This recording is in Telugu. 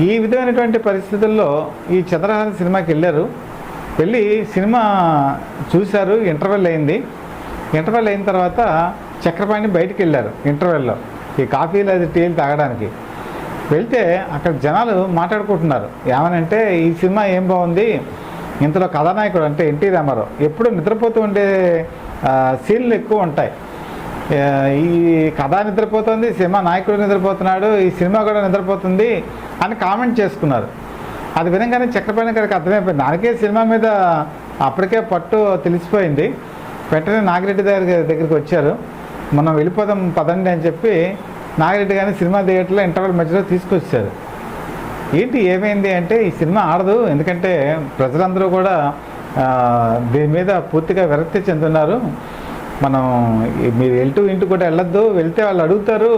ఈ విధమైనటువంటి పరిస్థితుల్లో ఈ చంద్రహాసన్ సినిమాకి వెళ్ళారు. వెళ్ళి సినిమా చూశారు. ఇంటర్వెల్ అయింది. ఇంటర్వెల్ అయిన తర్వాత చక్రపాణి బయటికి వెళ్ళారు. ఇంటర్వెల్లో ఈ కాఫీలు అది టీలు తాగడానికి వెళ్తే అక్కడ జనాలు మాట్లాడుకుంటున్నారు. ఏమనంటే ఈ సినిమా ఏం బాగుంది, ఇంతలో కథానాయకుడు అంటే ఎన్టీ రామారావు ఎప్పుడు నిద్రపోతూ ఉండే సీన్లు ఎక్కువ ఉంటాయి. ఈ కథ నిద్రపోతుంది, సినిమా నాయకుడు నిద్రపోతున్నాడు, ఈ సినిమా కూడా నిద్రపోతుంది అని కామెంట్ చేసుకున్నారు. అది విధంగానే చక్రపాణి గారికి అర్థమైపోయింది. దానికే సినిమా మీద అప్పటికే పట్టు తెలిసిపోయింది. వెంటనే నాగిరెడ్డి దగ్గరికి వచ్చారు. మనం వెళ్ళిపోదాం పదండి అని చెప్పి నాగిరెడ్డి గారిని సినిమా థియేటర్లో ఇంటర్వెల్ మధ్యలో తీసుకొచ్చారు. ఏంటి ఏమైంది అంటే ఈ సినిమా ఆడదు, ఎందుకంటే ప్రజలందరూ కూడా దీని మీద పూర్తిగా విరక్తి చెందున్నారు. మనం మీరు ఇంటూ కూడా వెళ్ళొద్దు, వెళ్తే వాళ్ళు అడుగుతారు.